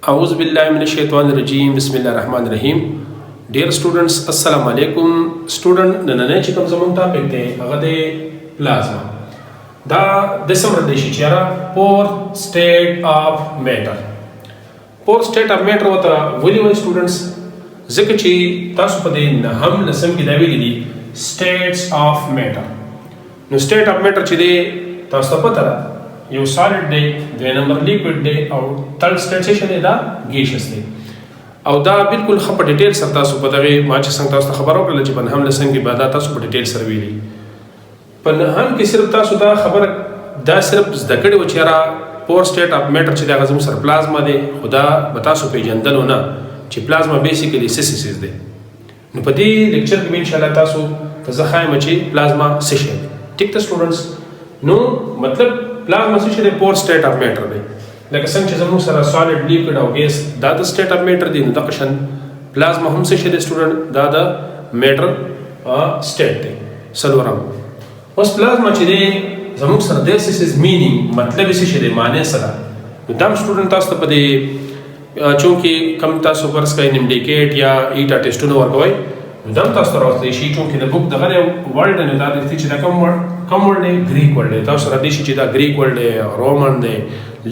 أعوذ بالله من الشيطان الرجيم بسم الله الرحمن الرحيم. Dear students, السلام عليكم. Student نننه چې کوم زموږ ټاپک دی هغه دی پلازما. دا د سمره دی چې یاره fourth state of matter. fourth state of matter وته ولي وایي students ځکه چې تاسو په دې نهم لسم کې دا ویلي دي states of matter. نو state of matter چې دی تاسو ته پته ده یو سالډ دی دوی نمبر لیکوډ دی او تھرډ سټیټ دی دا ګیشس دی او دا بالکل ښه په ډیټیل سره تاسو په دغه ما چې څنګه تاسو ته خبر ورکړله چې په نهم لسم کې بعد تاسو په ډیټیل سره ویلي په نهم کې صرف تاسو دا خبره دا صرف زده کړې وه چې یاره فور سټیټ اف میټر چې د هغه زموږ سره پلازما دی خو دا به تاسو پېژندلو نه چې پلازما بیسیکلي سیسیس دی نو په دې لیکچر کې به انشاءالله تاسو ته زه ښایم چې پلازما څه شی دی ټیک ده سټوډنټس نو مطلب پلازما څه شی دی فور سټیټ اف میټر دی لکه څنګه چې زموږ سره سالډ لیکوډ او ګیس دا د سټیټ اف میټر دی نو دغه شان پلازما هم څه شی دی سټوډنټ دا د میټر سټیټ دی څلورم اوس پلازما چې دی زموږ سره د سیسز مینینګ مطلب څه شی دی معنی سره نو دا سټوډنټ تاسو ته په دې چونکې کم تاسو فرض کړئ نمډیکیټ یا ایټا ټیسټونه ورکوئ نو دا هم تاسو ته راوستلی شي چونکې د بک دغه دی ورډ نو دا دی چې دا کوم ورډ دی ګریک ورډ دی تاسو سره دی شي چې دا ګریک ورډ دی رومن دی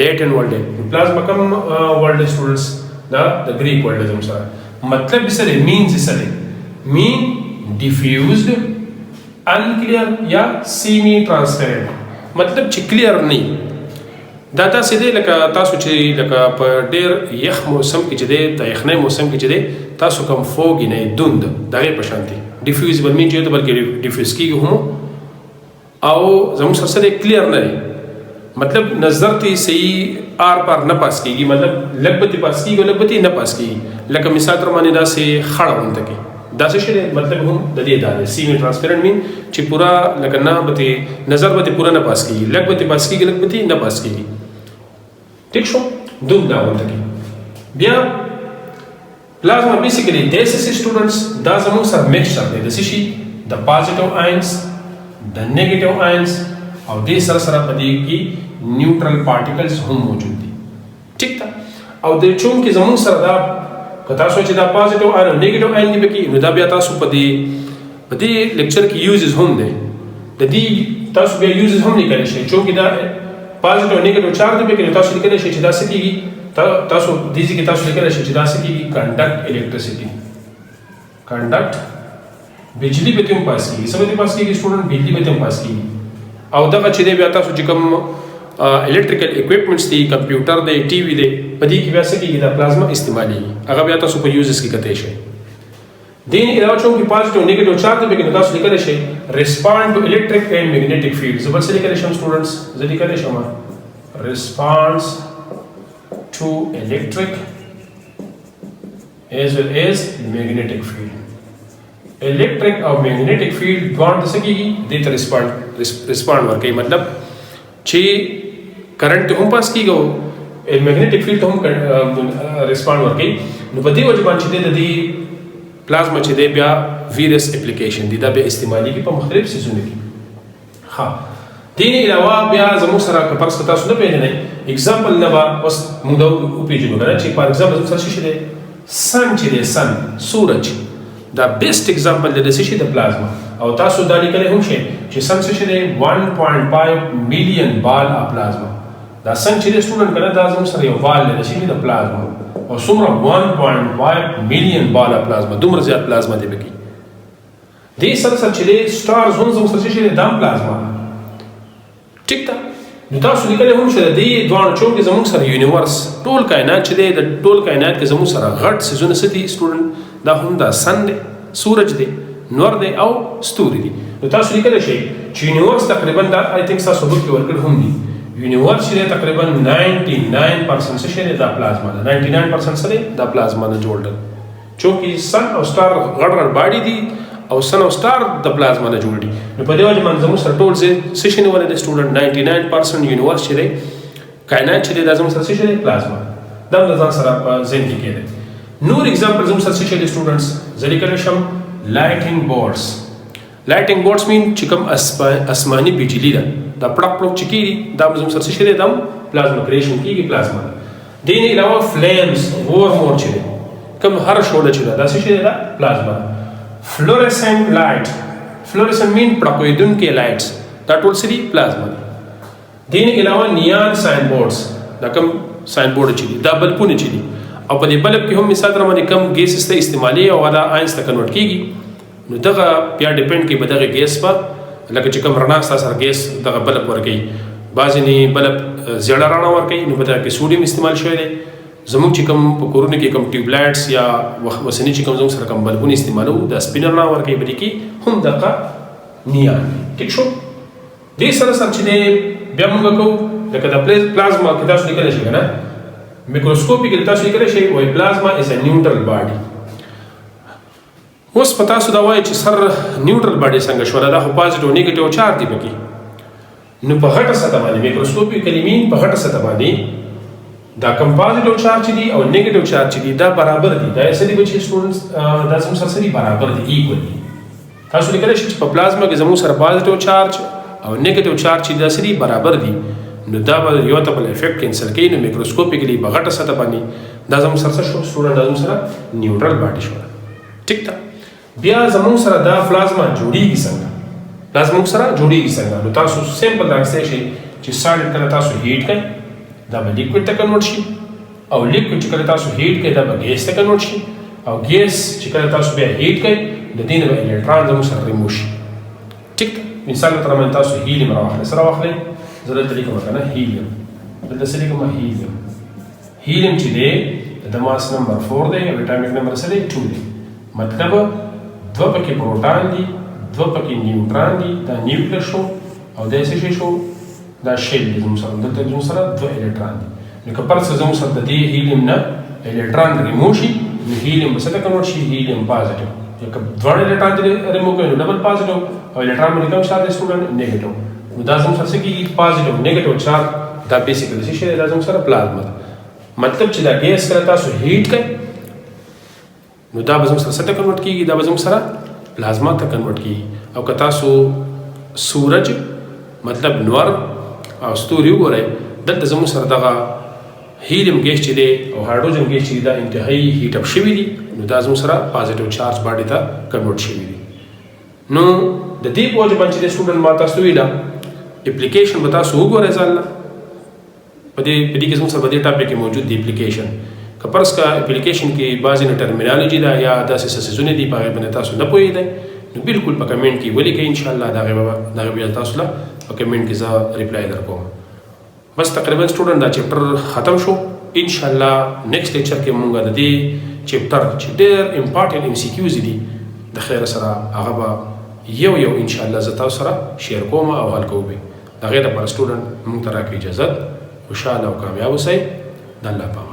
لیټن ورډ دی پلازما کوم ورډ دی سټوډنټس دا د ګریک ورډ دی زموږ سره مطلب یې څه دی مین څه دی مین ډیفیوزډ انکلیر یا سیمی ټرانسپیرنټ مطلب چې کلیر نه دا تاسو دی لکه تاسو چې لکه په ډېر یخ موسم کې چې دی د یخنۍ موسم کې چې دی تاسو کوم فوګ نه دوند دغه په شان دی ډیفیوزبل مین چې ته بلکې ډیفیوز کیږي هم او زموږ سره سره کلیر نه دی مطلب نظر ته صحیح آر پار نه پاس کیږي مطلب لګبتی پاس کیږي لګبتی نه پاس کیږي لکه مثال تر باندې دا سه خړ ونته کی دا څه شی مطلب هم د دې دا سیمی ټرانسپیرنٹ مین چې پورا لکه نه بته نظر بته پورا نه پاس کیږي لګبتی پاس کیږي لګبتی نه پاس کیږي ٹھیک شو دوم دا ونته کی بیا پلازما بیسیکلی دیسس سټوډنټس دا زموږ سره میکسچر دی د څه شي د پازیټیو آینز د نیگیټیو آینز او دې سره سره په دې کې نیوټرل پارټیکلز هم موجود دي ٹھیک ده او د چونکې زموږ سره دا که تاسو چې دا پازیټیو آین او نیگیټیو آین دی پکې نو دا بیا تاسو په دې لیکچر کې یوزز هم دی د دې تاسو بیا یوزز هم لیکلی شئ چونکې دا پازیټیو او نیگیټیو چارج دی پکې نو تاسو لیکلی شئ چې دا څه کېږي تاسو دې کې تاسو لیکلی شئ چې دا څه کېږي کنډکټ الیکټریسټي کنډکټ بجلی به تم پاس کیږي سمې پاس کیږي سټوډنټ بجلی به تم پاس کیږي او دغه چې دی بیا تاسو چې کوم الکتریکل اکوپمنټس دي کمپیوټر دی ټي وي دی په دې کې بیا څه کیږي دا پلازما استعمالېږي هغه بیا تاسو په یوزز کې کتلی شئ دین علاوه چونکې پازیټیو نیگیټیو چارج دی پکې تاسو لیکلی شئ ریسپانډ ټو الکتریک اینڈ میګنیټک فیلډ زه بل څه لیکلی شم سټوډنټس زه لیکلی شم ریسپانس ټو الکتریک as well as magnetic field electric او magnetic field دوان څه کیږي دې ته ریسپانډ ورکوي مطلب چې کرنٹ هم پاس کیږي او magnetic field هم ریسپانډ ورکوي نو په دې وجه باندې د دې پلازما چې دی بیا ویریس اپلیکیشن دي دا به استعمالي کې په مختلف سیزونو کې ها دین علاوه بیا زموږ سره که فرض تاسو نه پیژنئ اگزامپل نه به اوس موږ وپېژنو که نه چې فار اگزامپل زموږ سره څه شی دی سن چې دی سن سورج دا بیسټ اگزامپل دی د څه شي د پلازما او تاسو دا لیکلی هم شئ چې سن څه شی دی 1.5 میلیون بال اف پلازما دا سن چې دی سټوډنټ که نه دا زموږ سره یو بال دی د څه شي د پلازما او څومره 1.5 میلیون بال اف پلازما دومره زیات پلازما دی پکې دې سره سره چې دی سټارز هم زموږ سره څه شی دی دا هم پلازما ټیک ده نو تاسو لیکلی هم چې د دې دواړو چونکې زموږ سره یونیورس ټول کائنات چې دی د ټول کائنات کې زموږ سره غټ څیزونه څه دي سټوډنټ دا هم دا سن دی سورج دی نور دی او ستوري دي نو تاسو لیکلی شئ چې یونیورس تقریبا دا آی تھنک تاسو بک کې ورکړي هم دي یونیورس چې دی تقریبا 99% څه شی دی دا پلازما ده 99% څه دی دا پلازما نه جوړ دی چونکې سن او سټار غټ غټ باډي دي او سن او سټار د پلازما نه جوړ دي نو په دې وجه باندې زموږ سره ټول څه شی نیولی دی سټوډنټ 99% یونیورس چې دی کائنات چې دی دا زموږ سره څه شی دی پلازما دا هم د ځان سره په ذهن کې کېدی نور اگزامپل زموږ سره څه شی دی سټوډنټس زه لیکلی شم لایټنګ بورډس لایټنګ بورډس مین چې کوم اسماني بجلي ده دا پړک پړک چې کېږي دا زموږ سره څه شی دی دا هم پلازما کریشن کېږي پلازما دین علاوه فلیمز غور مور چې دی کوم هر شوله چې دا څه شي دا پلازما. فلورسنت لایټ فلورسنت مین پړکویدونکي لایټس دا ټول څه دي پلازما دي. دین علاوه نیان ساين بورډز دا کوم ساين بورډ چې دي دا بلبونه چې دي او په دې بلب کې هم مثال تر باندې کم ګیس است استعمالي او دا آینس ته کنورټ کیږي نو دغه بیا ډیپند کوي په دغه ګیس په لکه چې کوم رڼا سره ګیس دغه بلب ورګي بعضې نه بلب زیړه رڼا ورکوي نو په دغه کې سوډیم استعمال شوی دی. زموږ چې کوم په کورونو کې کوم ټیوب لایټس یا وسنی چې کوم زموږ سره کوم بلبونه استعمالو د سپین رڼا ورکوي بلې کې هم دغه نیان ټیک شو. دې سره سره چې دی بیا موږ کوو لکه د پلازما کې تاسو لیکلی شي که نه میکروسکوپي کې تاسو لیکلی شي وایي پلازما از ا نیوټرل باډي. اوس په تاسو دا وایي چې سر نیوټرل باډي څنګه شوله دا خو پازیټیو نیګیټیو چارج دی پکې نو په غټه سطح باندې میکروسکوپي کلمې په غټه سطح باندې دا کوم پازیټیو چارج دي او نیګیټیو چارج دي دا برابر دي. دا څه دي بچي سټوډنټس دا زموږ سره برابر دي ایکوال دي. تاسو لیکلی شي چې په پلازما کې زموږ سره پازیټیو چارج او نیگیټیو چارج چې دا سری برابر دي نو دا به یو ته بل افیکټ کینسل کوي. نو میکروسکوپیکلی په غټه سطح باندې دا زموږ سره شو سټوډنټ دا زموږ سره نیوټرل باډي شو ټیک ده. بیا زموږ سره دا پلازما جوړیږي څنګه پلازما سره جوړیږي څنګه نو تاسو سیمپل راځئ چې سالډ کله تاسو هیټ کړئ دا به لیکوډ ته کنورټ شي او لیکوډ چې کله تاسو هیټ کړئ دا به ګیس ته کنورټ شي او ګیس چې کله تاسو بیا هیټ کړئ د دې نه به الکترون زموږ سره ریموو شي ټیک ده. مثال تر من تاسو هیلیم راواخلئ سره واخلئ زه دلته لیکم که نه هیلیم دلته څه لیکم هیلیم چې دی د ماس نمبر 4 دی او اټامیک نمبر څه دی 2 دی مطلب دوه پکې پروټان دي دوه پکې نیوټران دي دا نیوکلیس شو او دا څه شی شو دا شیل دی زموږ سره دلته زموږ سره دوه الکتران دي نو که پرس زموږ سره د دې هیلیم نه الکتران ریموو شي نو هیلیم به څه ته کنورټ شي هیلیم پازیټیو. که دواړه الکتران دې ریموو کړي نو ډبل پازیټیو او الکتران باندې کوم چارج دی سټوډنټ نیګیټیو. نو دا زموږ سره څه کېږي پازیټیو نیګیټیو چارج دا بیسیکلی څه شی دی دا زموږ سره پلازما ده. مطلب چې دا ګیس کله تاسو هیټ کړئ نو دا به زموږ سره څه ته کنورټ کېږي دا به زموږ سره پلازما ته کنورټ کېږي. او که تاسو سورج مطلب نور او ستوري وګورئ دلته زموږ سره دغه هیلیم ګیس چې دی او هایډروجن ګیس چې دی دا انتهایی هیټ اپ شوي دي نو دا زموږ سره پازیټیو چارج باډي ته کنورټ شوي دي. نو د دې په وجه باندې چې سټوډنټ ما تاسو ویله اپلیکیشن به تاسو وګورئ ځان له په دې کې زموږ سره په دې ټاپک کې موجود دی اپلیکیشن. که فرض کا اپلیکیشن کې بعضې نه ټرمینالوجي ده یا داسې څه څیزونه دي په هغې باندې تاسو نه پوهېږئ نو بالکل په کمنټ کې ولیکئ انشاءالله د هغې بیا تاسو له په کمنټ کې زه ریپلای در کوم. بس تقریبا سټوډنټ دا چپټر ختم شو. انشاءالله نیکسټ لیکچر کې مونږ د دې چپټر چې ډېر امپارټنټ ام سی کیوز دي د خیر سره هغه به یو انشاءالله زه تاسو سره شیر کوم او حل کوو به د هغې لپاره سټوډنټ مونږ ته راکړئ اجازت. خوشحاله او کامیاب اوسئ. د الله په